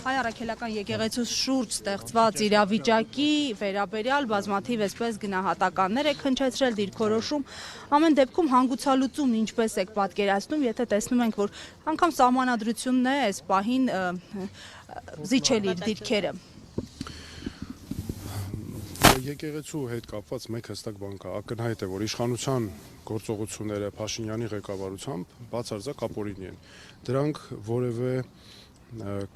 հայ առաքելական եկեղեցու շուրջ ստեղծված իրավիճակի վերաբերյալ բազմաթիվ այսպես գնահատականներ եք հնչեցրել, դիրքորոշում, ամեն դեպքում հանգուցալուծում ինչպես եք պատկերացնում, եթե տեսնում ենք, որ անգամ սահմանադրությունն է այս պահին զիջել իր դիրքերը։ Եկեղեցու հետ կապված մեկ հստակ բան կա, ակնհայտ է, որ իշխանության գործողությունները Փաշինյանի ղեկավարությամբ բացարձակ ապօրինի են։ Դրանք որևէ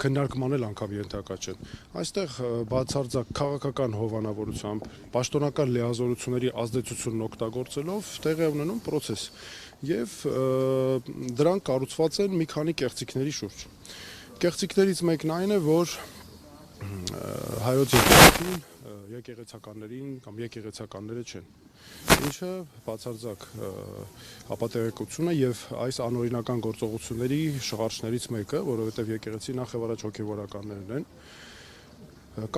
քննարկման էլ անգամ ենթակա չեն։ Այստեղ բացարձակ քաղաքական հովանավորությամբ, պաշտոնական լիազորությունների ազդեցությունն օգտագործելով տեղի է ունենում process եւ դրանք կառուցված են մի քանի կեղծիքների շուրջ։ Կեղծիքներից մեկն այն է, որ հայոց եկեղեցականներին կամ եկեղեցականները չեն, ինչը բացարձակ ապատեղեկություն է եւ այս անօրինական գործողությունների շղարշներից մեկը, որովհետեւ եկեղեցի նախ եւ առաջ հոգեվորականներն են,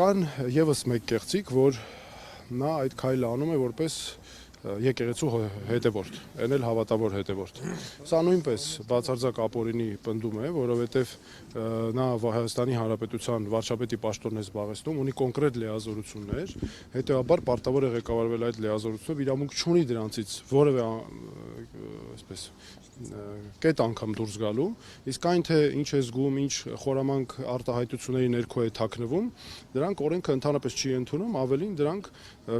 կան եւս մեկ կեղծիք, որ նա այդ քայլը անում է որպես եկեղեցու հետևորդ, այն էլ հավատավոր հետևորդ։ Սա նույնպես բացարձակ ապօրինի պնդում է, որովհետև նա Հայաստանի Հանրապետության վարչապետի պաշտոնն է զբաղեցնում, ունի կոնկրետ լիազորություններ, հետևաբար պարտավոր է ղեկավարվել այդ լիազորությունով, իրավունք չունի դրանցից որևէ այսպես կետ անգամ դուրս գալու, իսկ այն թե ինչ է զգում, ինչ խորամանկ արտահայտությունների ներքո է թաքնվում, դրանք օրենքը ընդհանրապես չի ընդունում, ավելին դրանք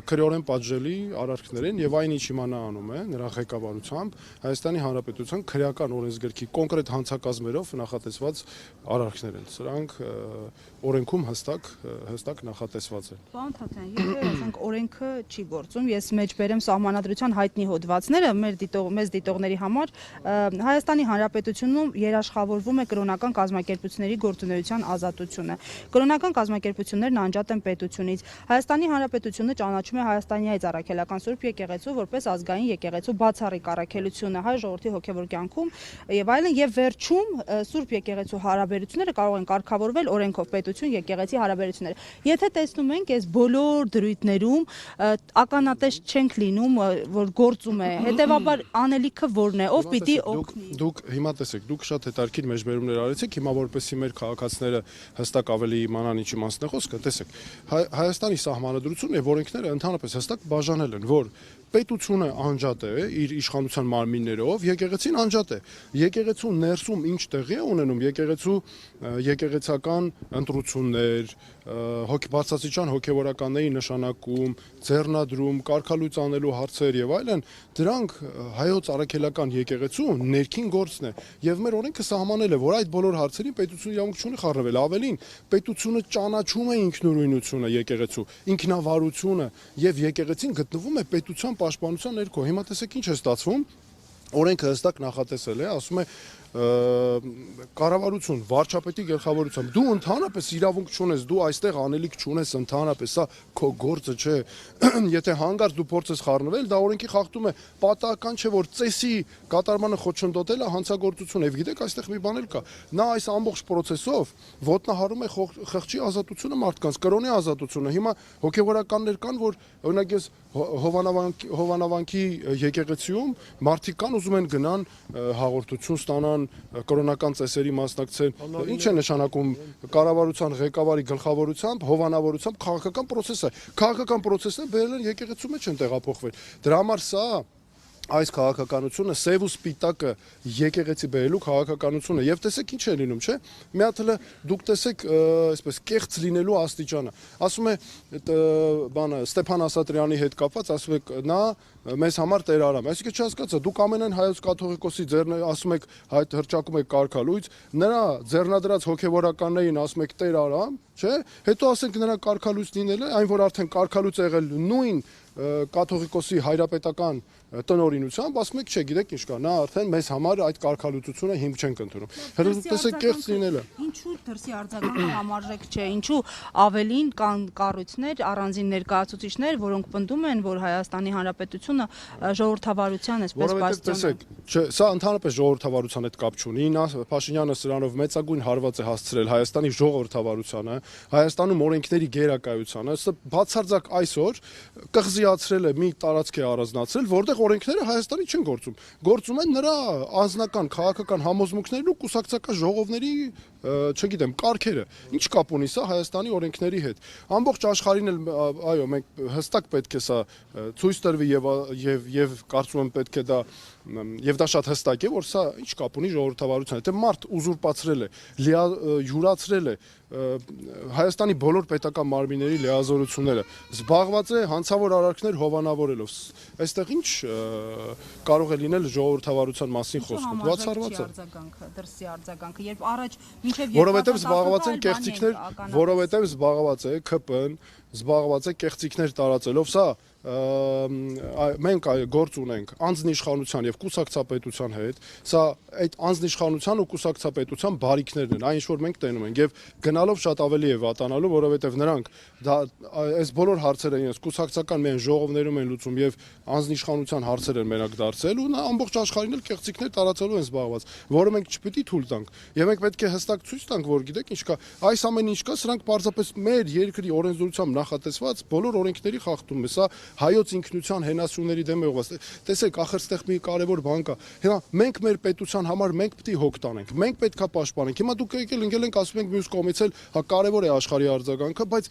քրեորեն պատժելի արարքներ են եւ այն ինչ հիմա նա անում է նրա ղեկավարությամբ Հայաստանի Հանրապետության քրեական օրենսգրքի կոնկրետ հանցակազմերով նախատեսված արարքներ են։ Սրանք օրենքում հստակ նախատեսված են։ Պարոն Թաթյան, եթե ասենք օրենքը չի գործում, ես մեջբերեմ սահմանադրության հայտնի հոդվածները մեզ դիտողների համար, Հայաստանի Հանրապետությունում երաշխավորվում է կրոնական կազմակերպությունների գործունեության ազատությունը։ Կրոնական կազմակերպություններն անջատ են պետությունից։ Հայաստանի Հանրապետությունը ճանաչում է Հայաստանի Հայ Առաքելական Սուրբ եկեղեցու որպես ազգային եկեղեցու բացառիկ առաքելությունը հայ ժողովրդի հոգևոր կյանքում եւ այլն, եւ վերջում Սուրբ եկեղեցու հարաբերությունները կարող են կարգավորվել օրենքով պետություն եկեղեցի հարաբերությունները։ Եթե տեսնում ենք այս բոլոր դրույթներում ականատես չենք լինում, որ գործում է, հետեւաբար անելիքը որն է, ով պիտի օգնի։ Դուք հիմա տեսեք, դուք շատ հետաքրքիր մեջբերումներ արեցիք, հիմա որպեսզի մեր քաղաքացիները հստակ ավելի իմանան ինչի մասն է խոսքը, տեսեք, Հայաստանի սահմանադրությունն եւ օրենքները ընդհանրապես հստակ բաժանել են, որ պետությունը անջատ է իր իշխանության մարմիններով, եկեղեցին անջատ է։ Եկեղեցու ներսում ինչ տեղի է ունենում, եկեղեցական ընտրություններ, բարձրաստիճան հոգևորականների նշանակում, ձեռնադրում, կարգալույծ անելու հարցեր եւ այլն, դրանք հայոց առաքելական եկեղեցու ներքին գործն է։ Եվ մեր օրենքը սահմանել է, որ այդ բոլոր հարցերին պետությունը իրավունք չունի խառնվել։ Ավելին, պետությունը ճանաչում է ինքնուրույնությունը եկեղեցու, ինքնավարությունը եւ եկեղեցին գտնվում է պետության պաշտպանության ներքո։ Հիմա տեսեք ինչ է ստացվում, օրենքը հստակ նախատեսել է, ասում է կառավարություն վարչապետի գլխավորությամբ դու ընդհանրապես իրավունք չունես, դու այստեղ անելիք չունես ընդհանրապես, սա քո գործը չէ։ Եթե հանգարց դու փորձես խառնվել, դա օրենքի խախտում է, պատահական չէ, որ ծեսի կատարմանը խոչընդոտել է հանցագործություն, եւ գիտեք, այստեղ մի բան էլ կա։ Նա այս ամբողջ process-ով ոտնահարում է խղճի ազատությունը մարդկանց, կրոնի ազատությունը։ Հիմա հոգեվորականներ կան, որ օրինակ ես Հովանավանքի եկեղեցիում մարդիկ կան ուզում են գնան հաղորդություն ստանան, կրոնական ծեսերի մասնակցեն։ Ինչ է նշանակում կառավարության ղեկավարի գլխավորությամբ, հովանավորությամբ քաղաքական process է։ Քաղաքական process-ը բերել են եկեղեցու մեջ են տեղափոխվել։ Դրա համար սա այս քաղաքականությունը սև ու սպիտակը եկեղեցի բերելու քաղաքականությունը եւ տեսեք ինչ է լինում, չէ՞։ Մի հատ հələ դուք տեսեք այսպես կեղծ լինելու աստիճանը։ Ասում է բանը Ստեփան Ասատրյանի հետ կապված, ասում եք նա մեզ համար Տեր Արամ։ Այսինքն չհասկացա, դուք ամենայն հայոց կաթողիկոսի ասում եք հայտ հրճակում եք կարգալույց, նրա ձեռնադրած հոգևորականներին ասում եք Տեր Արամ, չէ՞։ Հետո ասենք նրա կարգալույց լինել է, այն որ արդեն կարգալույց եղել նույն կաթողիկոսի հայրապետական տնօրինությամբ, ասում եք, չէ, գիտեք ինչ կա, նա արդեն մեզ համար այդ կարգալույծությունը հիմք չենք ընդունում։ Հետո տեսեք կեղծ լինելը։ Ինչու դրսի արձագանքը համարժեք չէ, ինչու ավելին կան կառույցներ, առանձին ներկայացուցիչներ, որոնք պնդում են, որ Հայաստանի Հանրապետությունը ժողովրդավարության այսպես բաստիոն է։ Չէ, սա ընդհանրապես ժողովրդավարության հետ կապ չունի։ Նա Փաշինյանը սրանով մեծագույն հարված է հասցրել Հայաստանի ժողովրդավարությանը, Հայաստանում օրենքների գերակայությանը, սա բացարձակ այսօր կղզիացրել է մի տարածք է առանձնացրել, որտեղ օրենքները Հայաստանի չեն գործում։ Գործում են նրա անձնական քաղաքական համոզմունքներն ու կուսակցական ժողովների չգիտեմ, կարգերը։ Ինչ կապ ունի սա Հայաստանի օրենքների հետ։ Ամբողջ աշխարհին էլ այո, մենք հստակ պետք է սա ցույց տրվի եւ կարծում եմ պետք է դա եւ դա շատ հստակ է, որ սա ինչ կապ ունի ժողովրդավարության հետ։ Եթե մարդ ուզուրպացրել է, յուրացրել է Հայաստանի բոլոր պետական մարմինների լիազորությունները, զբաղված է հանցավոր արարքներ հովանավորելով։ Այստեղ ինչ կարող է լինել ժողովրդավարության մասին խոսքը։ Բացառված է։ Դրսի արձագանքը, երբ առաջ մինչև Որովհետև զբաղված են կեղծիքներ, որովհետև զբաղված է ՔՊ-ն, զբաղված է կեղծիքներ տարածելով, սա մենք գործ ունենք անձնիշխանության եւ կուսակցապետության հետ, սա այդ անձնիշխանության ու կուսակցապետության բարիքներն են, այն ինչ որ մենք տենում ենք եւ գնալով շատ ավելի է վատանալու, որովհետեւ նրանք դա այս բոլոր հարցերը իրենց կուսակցական միայն ժողովներում են լուծում եւ անձնիշխանության հարցեր են մենակ դարձել ու նա ամբողջ աշխարհին էլ կեղծիքներ տարածելու են զբաղված, որը մենք չպետք է թույլ տանք եւ մենք պետք է հստակ ցույց տանք, որ գիտեք ինչ կա, այս ամեն ինչ կա, սրանք պարզապես մեր երկրի օրենսդրությամբ նախատեսված բոլոր օրենքների խախտում է, սա հայոց ինքնության հենասյուների դեմ է ուղղված։ Տեսեք, ախր ստեղ մի կարևոր բան կա։ Հիմա մենք մեր պետության համար մենք պետք է հոգ տանենք։ Մենք պետքա պաշտպանենք։ Հիմա դուք եկել ընկել ենք ասում ենք մյուս կողմից էլ, հա կարևոր է աշխարհի արձագանքը, բայց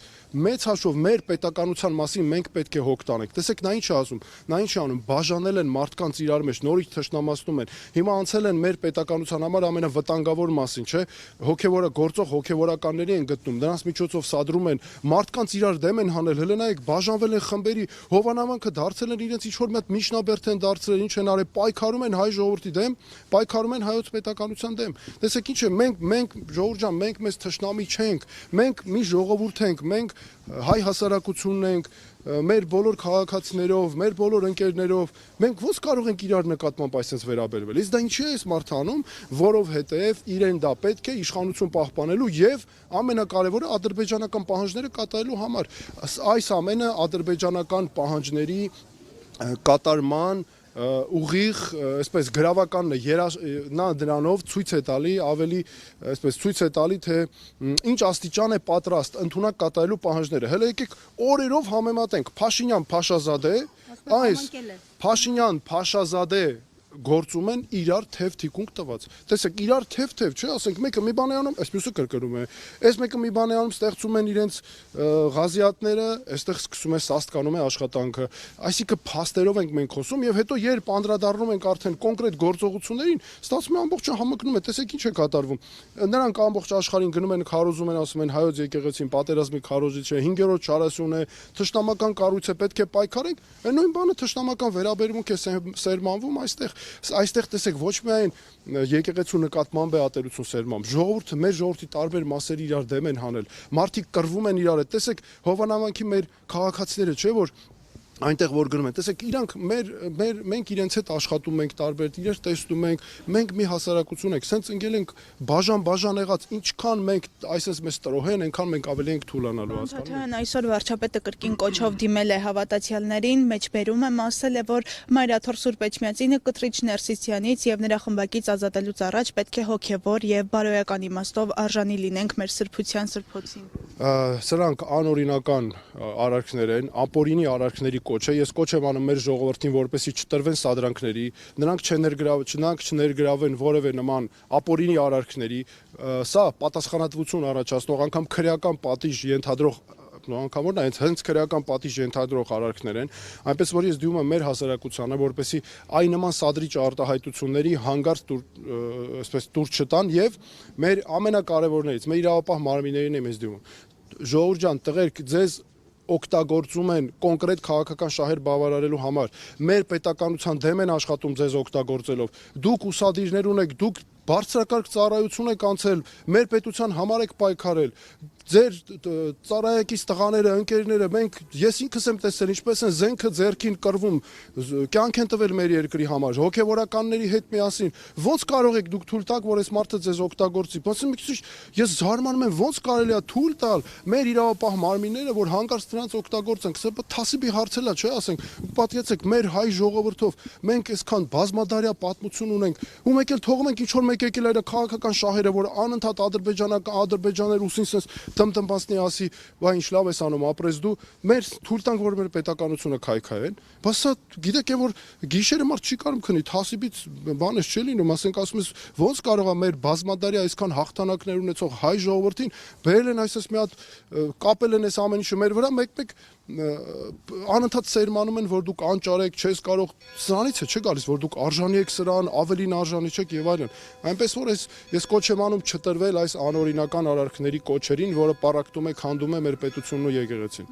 մեծ հաշվով մեր պետականության մասին մենք պետք է հոգ տանենք։ Տեսեք, նա ինչ է ասում։ Նա ինչ է անում։ Բաժանել են մարդկանց իրար մեջ, նորից թշնամացնում են։ Հիմա անցել են մեր պետականության համար ամենավտանգավոր մասին, չէ՞։ Հոգևորը գործող հոգևորականների են գտնում, նրանց միջոցով սադրում են, մարդկանց իրար դեմ են հանել, հələ նայեք, բաժանվել են խմբերի, հովանամանքը դարձել են իրենց ինչ-որ մի հատ միջնաբերդ են դարձրել, ինչ են արել, պայքարում են հայ ժողովրդի դեմ, պայքարում են հայոց պետականության դեմ։ Տեսեք ինչ է, մենք ժողովուրդ ջան, մենք մեզ թշնամի չենք, մենք մի ժողովուրդ ենք, մենք հայ հասարակությունն ենք, մեր բոլոր քաղաքացիներով, մեր բոլոր ընկերներով, մենք ո՞նց կարող ենք իրար նկատմամբ այսպես վերաբերվել։ Իսկ դա ինչի է այս մարդը անում, որովհետև իրեն դա պետք է իշխանություն պահպանելու եւ ամենակարևորը ադրբեջանական պահանջները կատարելու համար։ Այս ամենը ադրբեջանական պահանջների կատարման ուղիղ, այսպես գրավականն է, նա դրանով ցույց է տալի ավելի, այսպես ցույց է տալի, թե ինչ աստիճան է պատրաստ ընդունակ կատարելու պահանջները։ Հələ եկեք օրերով համեմատենք Փաշինյան Փաշազադե, այս Փաշինյան Փաշազադե գործում են իրար թև թիկունք տված։ Տեսեք, իրար թև, չէ, ասենք մեկը մի բան է անում, այս մյուսը կրկնում է։ Այս մեկը մի բան է անում, ստեղծում են իրենց ղազիատները, այստեղ սկսում է սաստկանում է աշխատանքը։ Այսինքն փաստերով ենք մենք խոսում եւ հետո երբ անդրադառնում ենք արդեն կոնկրետ գործողություններին, ստացվում է ամբողջը համընկնում է։ Տեսեք ինչ է կատարվում։ Նրանք ամբողջ աշխարհին գնում են, քարոզում են, ասում են հայոց եկեղեցին պատերազմի քարոզիչ է, 5-րդ չարասյուն է, թշնամական կառույց է, պետք է պայքարենք։ Այն նույն բանը թշնամական վերաբերմունք է սերմանվում այստեղ։ Այստեղ տեսեք ոչ միայն եկեղեցու նկատմամբ է ատելություն սերմանում, ժողովուրդը մեր ժողովրդի տարբեր մասերի իրար դեմ են հանել, մարդիկ կռվում են իրար հետ, տեսեք հովանամանքի մեր քաղաքացիները, չէ՞ որ այնտեղ որ գնում են, տեսեք իրանք մենք իրենց հետ աշխատում ենք տարբեր իրեր տեսնում ենք, մենք մի հասարակություն ենք, սենց ընկել ենք բաժան եղած, ինչքան մենք այսպես մեզ տրոհեն, այնքան մենք ավելի ենք թուլանալու հասկանում։ Այսօր վարչապետը կրկին կոչով դիմել է հավատացյալներին, մեջբերում եմ ասել է, որ Մայրաթոր Սուրբ Էջմիածինը կտրիչ Ներսիսյանից եւ նրա խմբակից ազատելուց առաջ պետք է հոգեվոր եւ բարոյական իմաստով արժանի լինենք մեր սրբության սրբոցին։ Սրանք անօրինական արարքներ են, ապօրինի արարքների կոչ է, ես կոչ եմ անում մեր ժողովրդին, որպեսզի չտրվեն սադրանքների, նրանք չներգրավեն որևէ նման ապօրինի արարքների, սա պատասխանատվություն առաջացնող, անգամ քրեական պատիժ ենթադրող անգամ որ հենց քրեական պատիժ ենթադրող արարքներ են, այնպես որ ես դիմում եմ մեր հասարակությանը, որպեսզի այն նման սադրիչ արտահայտությունների հանգարց այսպես դուր չտան եւ մեր ամենակարևորներից, մեր իրավապահ մարմիններին եմ ես դիմում։ Ժողովուրդ ջան, տղերք, ձեզ օգտագործում են կոնկրետ քաղաքական շահեր բավարարելու համար։ Մեր պետականության դեմ են աշխատում ձեզ օգտագործելով։ Դուք ուսադիրներ ունեք, դուք բարձրակարգ ծառայություն եք անցել, մեր պետության համար եք պայքարել։ Ձեր ծառայակից տղաները, ընկերները, ես ինքս եմ տեսել ինչպես են զենքը ձեռքին կռվում, կյանք են տվել մեր երկրի համար, հոգևորականների հետ միասին։ Ոնց կարող եք դուք թույլ տալ, որ այս մարդը ձեզ օգտագործի։ Ես զարմանում եմ, ոնց կարելի է թույլ տալ մեր իրավապահ մարմինները, որ հանկարծ դրանց օգտագործենք։ Սա թասիբի հարց է, չէ՞, ասենք։ Պատկերացեք, մեր հայ ժողովրդով մենք այսքան բազմադարյա պատմություն ունենք, ու մեկ էլ թողում ենք ինչ որ մեկ եկել այդ քաղաքական շահերը, որ անընդհատ ադրբեջաներ ուսին sense տմտմբացնի ասի, «Բա ինչ լավ ես անում, ապրես դու»։ Մեր թույլ տանք, որ մեր պետականությունը քայքայեն, բայց սա գիտեք որ գիշերը մարդ չի կարող քնի, թասիբից բանես չի լինում, ասենք ասում ես ոնց կարող է մեր բազմադարի այսքան հաղթանակներ ունեցող հայ ժողովրդին բերել են այսպես մի հատ կապել են այս ամեն ինչը մեր վրա, մեկ-մեկ անընդհատ սերմանում են, որ դուք անճար եք, չես կարող, սրանից է չէ գալիս, որ դուք արժանի եք սրան, ավելին արժանի չեք եւ այլն։ Այնպես որ ես կոչ եմ անում չտրվել այս անօրինական արարքների կոչերին, որը պարակտում է, քանդում է մեր պետությունն ու եկեղեցին։